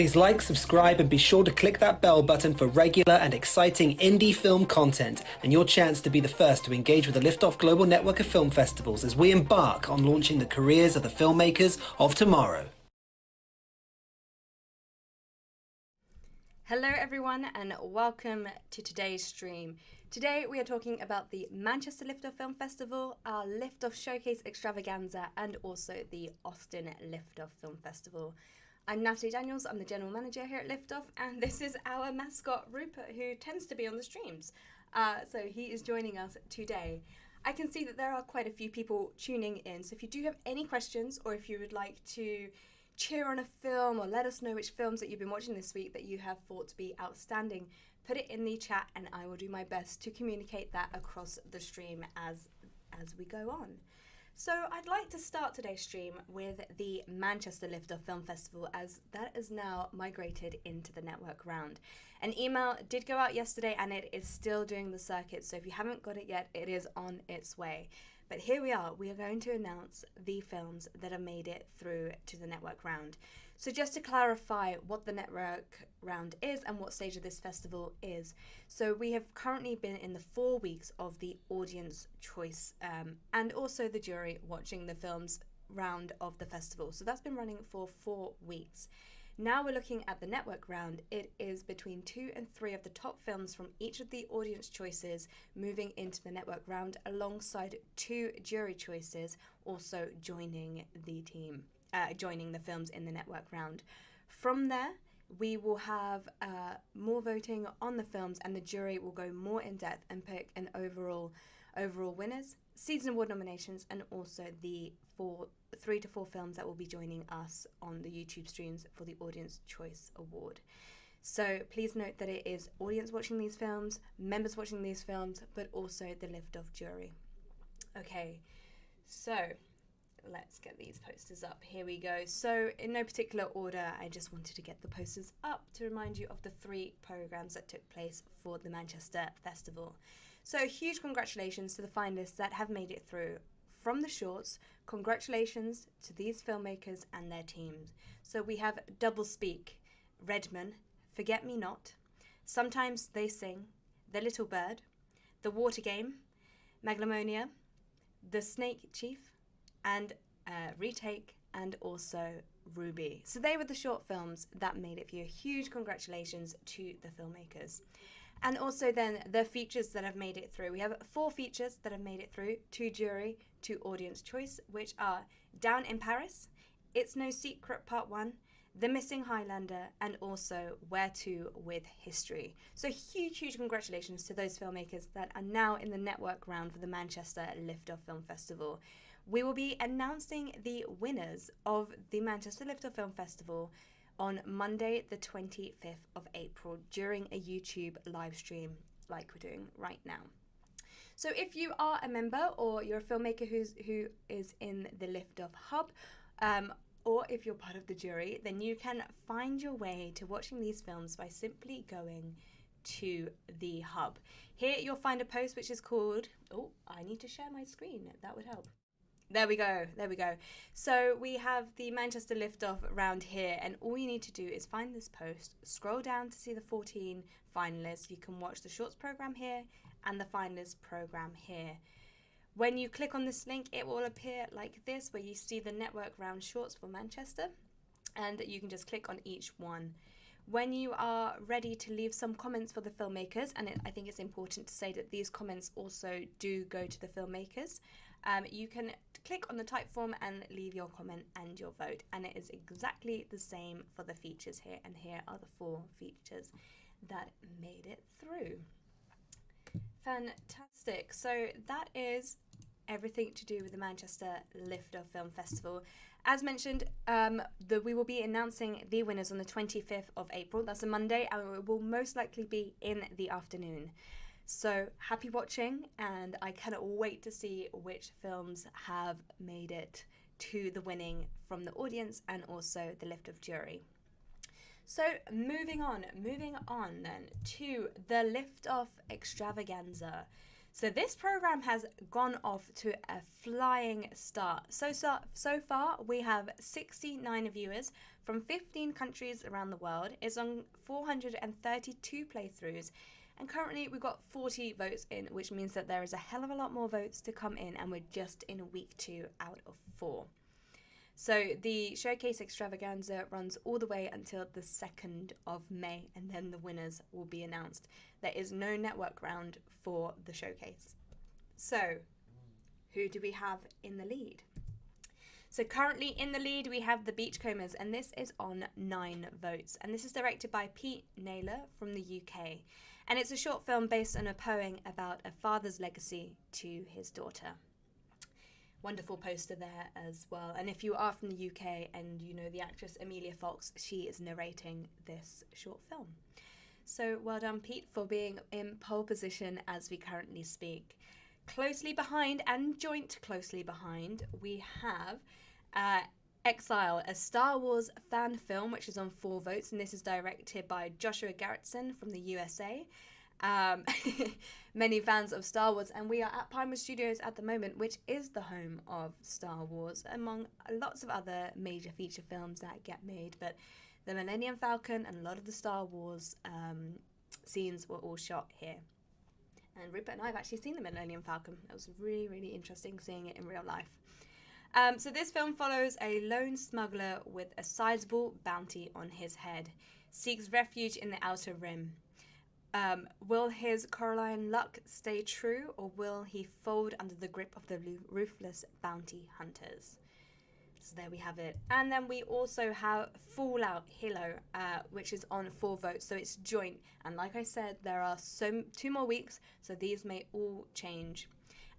Please like, subscribe, and be sure to click that bell button for regular and exciting indie film content and your chance to be the first to engage with the LiftOff Global Network of Film Festivals as we embark on launching the careers of the filmmakers of tomorrow. Hello everyone and welcome to today's stream. Today we are talking about the Manchester LiftOff Film Festival, our LiftOff Showcase Extravaganza and also the Austin LiftOff Film Festival. I'm Natalie Daniels, I'm the General Manager here at LiftOff, and this is our mascot Rupert, who tends to be on the streams. So he is joining us today. I can see that there are quite a few people tuning in, so if you do have any questions or if you would like to cheer on a film or let us know which films that you've been watching this week that you have thought to be outstanding, put it in the chat and I will do my best to communicate that across the stream as we go on. So I'd like to start today's stream with the Manchester LiftOff Film Festival, as that is now migrated into the network round. An email did go out yesterday and it is still doing the circuit, so if you haven't got it yet, it is on its way. But here we are going to announce the films that have made it through to the network round. So just to clarify what the network round is and what stage of this festival is. So we have currently been in the 4 weeks of the audience choice and also the jury watching the films round of the festival. So that's been running for 4 weeks. Now we're looking at the network round. It is between 2 and 3 of the top films from each of the audience choices moving into the network round, alongside 2 jury choices also joining the team, joining the films in the network round. From there, we will have more voting on the films, and the jury will go more in depth and pick an overall winners, season award nominations, and also the 3 to 4 films that will be joining us on the YouTube streams for the Audience Choice Award. So please note that it is audience watching these films, members watching these films, but also the LiftOff jury. Okay, so let's get these posters up. Here we go. So in no particular order, I just wanted to get the posters up to remind you of the 3 programs that took place for the Manchester Festival. So huge congratulations to the finalists that have made it through. From the shorts, congratulations to these filmmakers and their teams. So we have Double Speak, Redman, Forget Me Not, Sometimes They Sing, The Little Bird, The Water Game, Megalomania, The Snake Chief, and Retake, and also Ruby. So they were the short films that made it for you. Huge congratulations to the filmmakers. And also then the features that have made it through. We have 4 features that have made it through, 2 jury, 2 audience choice, which are Down in Paris, It's No Secret Part 1, The Missing Highlander, and also Where To with History. So huge congratulations to those filmmakers that are now in the network round for the Manchester LiftOff Film Festival. We will be announcing the winners of the Manchester LiftOff Film Festival on Monday the 25th of April during a YouTube live stream like we're doing right now. So if you are a member or you're a filmmaker who is in the LiftOff hub, or if you're part of the jury, then you can find your way to watching these films by simply going to the hub. Here you'll find a post which is called, oh, I need to share my screen, that would help. There we go. So we have the Manchester LiftOff round here, and all you need to do is find this post, scroll down to see the 14 finalists. You can watch the shorts program here and the finalists program here. When you click on this link, it will appear like this, where you see the network round shorts for Manchester, and you can just click on each one. When you are ready to leave some comments for the filmmakers, and I think it's important to say that these comments also do go to the filmmakers, you can click on the type form and leave your comment and your vote, and it is exactly the same for the features here, and here are the 4 features that made it through. Fantastic. So that is everything to do with the Manchester LiftOff Film Festival. As mentioned, we will be announcing the winners on the 25th of April. That's a Monday, and it will most likely be in the afternoon. So happy watching, and I cannot wait to see which films have made it to the winning from the audience and also the LiftOff jury. So moving on then to the LiftOff Extravaganza. So this program has gone off to a flying start. So far, we have 69 viewers from 15 countries around the world. It's on 432 playthroughs. And currently we've got 40 votes in, which means that there is a hell of a lot more votes to come in, and we're just in week 2 out of 4. So the Showcase Extravaganza runs all the way until the 2nd of May, and then the winners will be announced. There is no network round for the showcase. So, who do we have in the lead? So currently in the lead we have The Beachcombers, and this is on 9 votes. And this is directed by Pete Naylor from the UK. And it's a short film based on a poem about a father's legacy to his daughter. Wonderful poster there as well. And if you are from the UK and you know the actress Emilia Fox, she is narrating this short film. So well done, Pete, for being in pole position as we currently speak. Closely behind, and joint closely behind, we have Exile, a Star Wars fan film, which is on 4 votes, and this is directed by Joshua Gerritsen from the USA. Many fans of Star Wars, and we are at Pinewood Studios at the moment, which is the home of Star Wars, among lots of other major feature films that get made. But the Millennium Falcon and a lot of the Star Wars scenes were all shot here. And Rupert and I have actually seen the Millennium Falcon. It was really, really interesting seeing it in real life. So this film follows a lone smuggler with a sizable bounty on his head, seeks refuge in the Outer Rim. Will his Coraline luck stay true, or will he fold under the grip of the ruthless bounty hunters? So there we have it. And then we also have Fallout Hilo, which is on 4 votes, so it's joint. And like I said, there are 2 more weeks, so these may all change.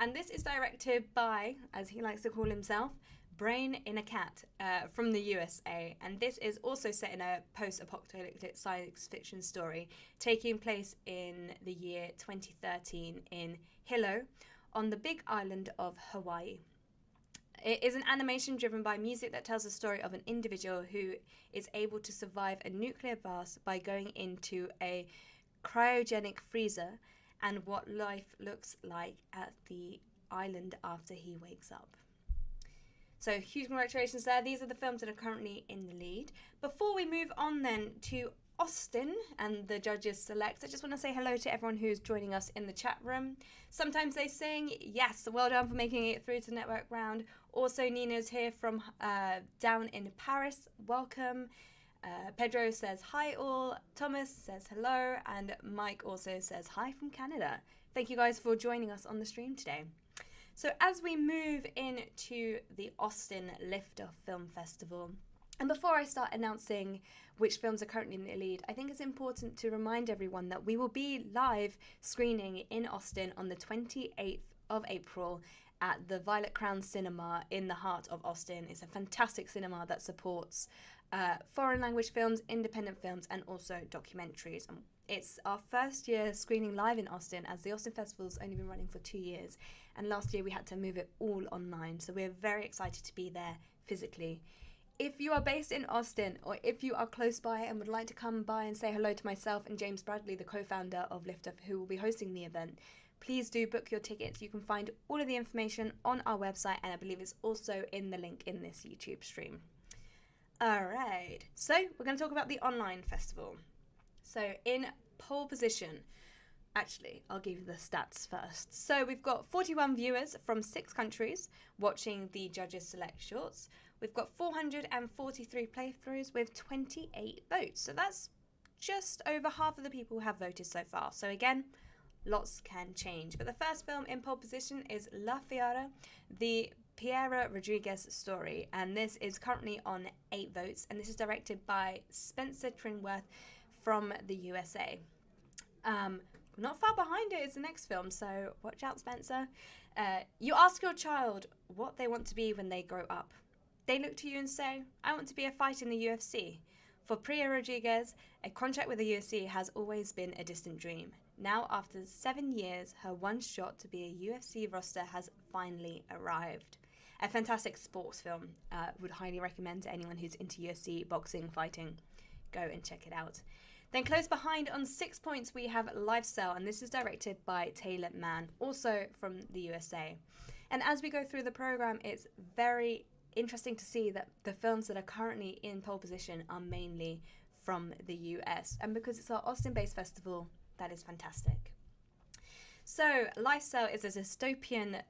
And this is directed by, as he likes to call himself, Brain in a Cat from the USA. And this is also set in a post-apocalyptic science fiction story taking place in the year 2013 in Hilo on the big island of Hawaii. It is an animation driven by music that tells the story of an individual who is able to survive a nuclear blast by going into a cryogenic freezer, and what life looks like at the island after he wakes up. So huge congratulations there. These are the films that are currently in the lead. Before we move on then to Austin and the judges select, I just want to say hello to everyone who's joining us in the chat room. Sometimes they sing, yes, well done for making it through to network round. Also, Nina's here from down in Paris, welcome. Pedro says hi all, Thomas says hello, and Mike also says hi from Canada. Thank you guys for joining us on the stream today. So as we move into the Austin LiftOff Film Festival, and before I start announcing which films are currently in the lead, I think it's important to remind everyone that we will be live screening in Austin on the 28th of April at the Violet Crown Cinema in the heart of Austin. It's a fantastic cinema that supports foreign language films, independent films, and also documentaries. It's our first year screening live in Austin, as the Austin Festival's only been running for 2 years, and last year we had to move it all online, so we're very excited to be there physically. If you are based in Austin, or if you are close by and would like to come by and say hello to myself and James Bradley, the co-founder of LiftOff, who will be hosting the event, please do book your tickets. You can find all of the information on our website, and I believe it's also in the link in this YouTube stream. Alright, so we're going to talk about the online festival. So in pole position, actually, I'll give you the stats first. So we've got 41 viewers from 6 countries watching the judges select shorts. We've got 443 playthroughs with 28 votes. So that's just over half of the people who have voted so far. So again, lots can change. But the first film in pole position is La Fiera, the Piera Rodriguez story. And this is currently on 8 votes. And this is directed by Spencer Trinworth from the USA. Not far behind it is the next film, so watch out, Spencer. You ask your child what they want to be when they grow up. They look to you and say, I want to be a fighter in the UFC. For Priya Rodriguez, a contract with the UFC has always been a distant dream. Now, after 7 years, her one shot to be a UFC roster has finally arrived. A fantastic sports film. Would highly recommend to anyone who's into UFC, boxing, fighting. Go and check it out. Then close behind on 6 points we have Lifestyle, and this is directed by Taylor Mann, also from the USA. And as we go through the program, it's very interesting to see that the films that are currently in pole position are mainly from the US. And because it's our Austin-based festival, that is fantastic. So Lifestyle is a dystopian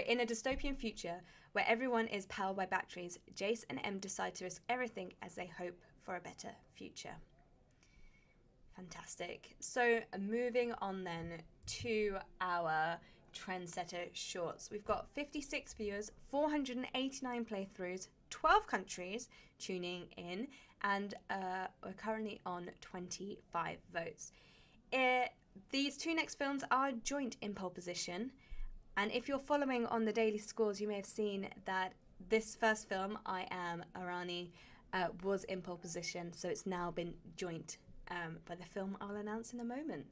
in a dystopian future where everyone is powered by batteries, Jace and Em decide to risk everything as they hope for a better future. Fantastic. So moving on then to our trendsetter shorts. We've got 56 viewers, 489 playthroughs, 12 countries tuning in, and we're currently on 25 votes. These two next films are joint in pole position, and if you're following on the daily scores, you may have seen that this first film, I Am Arani, was in pole position, so it's now been joint by the film I'll announce in a moment.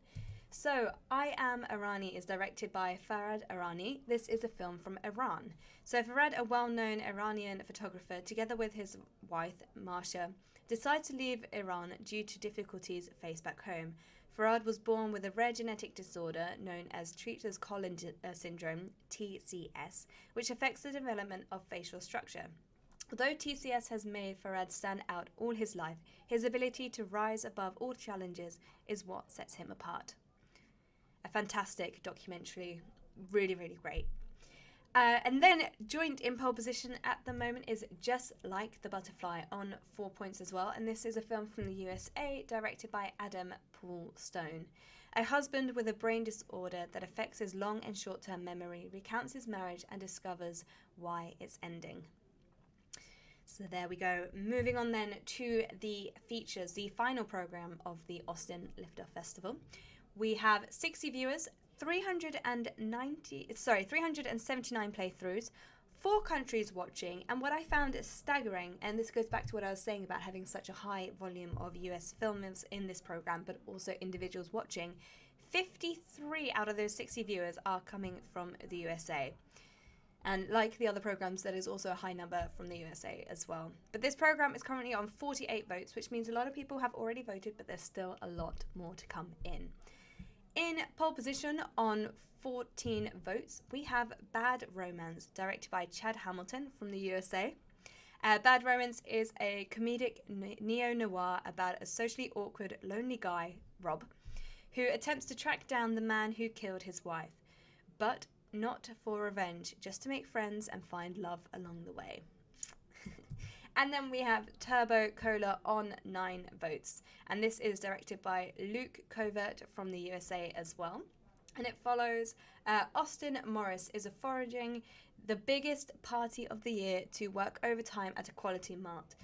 So, I Am Arani is directed by Farhad Arani. This is a film from Iran. So, Farhad, a well-known Iranian photographer, together with his wife, Marsha, decide to leave Iran due to difficulties faced back home. Farhad was born with a rare genetic disorder known as Treacher's-Collin syndrome, TCS, which affects the development of facial structure. Although TCS has made Farhad stand out all his life, his ability to rise above all challenges is what sets him apart. A fantastic documentary, really, really great. And then joint in pole position at the moment is Just Like the Butterfly on 4 points as well, and this is a film from the USA directed by Adam Paul Stone. A husband with a brain disorder that affects his long and short-term memory recounts his marriage and discovers why it's ending. So there we go. Moving on then to the features, the final program of the Austin LiftOff Festival. We have 60 viewers, 379 playthroughs, 4 countries watching, and what I found is staggering, and this goes back to what I was saying about having such a high volume of US films in this program, but also individuals watching, 53 out of those 60 viewers are coming from the USA. And like the other programs, that is also a high number from the USA as well. But this program is currently on 48 votes, which means a lot of people have already voted, but there's still a lot more to come in. In pole position on 14 votes, we have Bad Romance, directed by Chad Hamilton from the USA. Bad Romance is a comedic neo-noir about a socially awkward, lonely guy, Rob, who attempts to track down the man who killed his wife, but not for revenge, just to make friends and find love along the way. And then we have Turbo Cola on 9 votes. And this is directed by Luke Covert from the USA as well. And it follows Austin Morris is foraging the biggest party of the year to work overtime at a quality mart,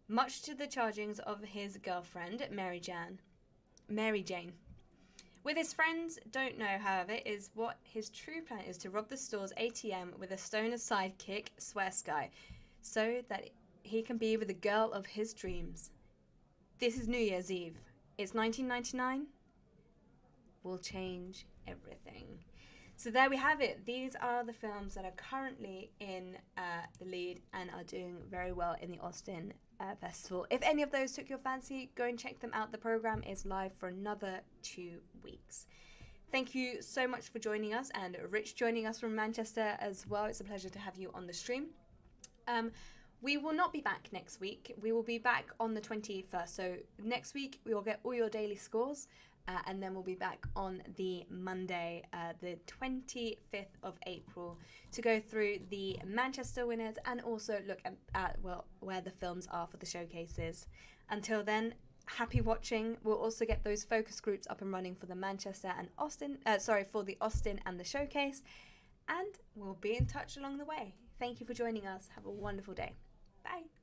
much to the chargings of his girlfriend, Mary Jane. With his friends don't know, however, is what his true plan is to rob the store's ATM with a stoner sidekick, Swear Sky, so that he can be with the girl of his dreams. This is New Year's Eve. It's 1999. Will change everything. So there we have it. These are the films that are currently in the lead and are doing very well in the Austin Festival. If any of those took your fancy, go and check them out. The program is live for another 2 weeks. Thank you so much for joining us, and Rich joining us from Manchester as well. It's a pleasure to have you on the stream. We will not be back next week. We will be back on the 21st. So next week we will get all your daily scores, and then we'll be back on the Monday, the 25th of April, to go through the Manchester winners and also look at where the films are for the showcases. Until then, happy watching. We'll also get those focus groups up and running for the Manchester and Austin, for the Austin and the showcase, and we'll be in touch along the way. Thank you for joining us. Have a wonderful day. Bye.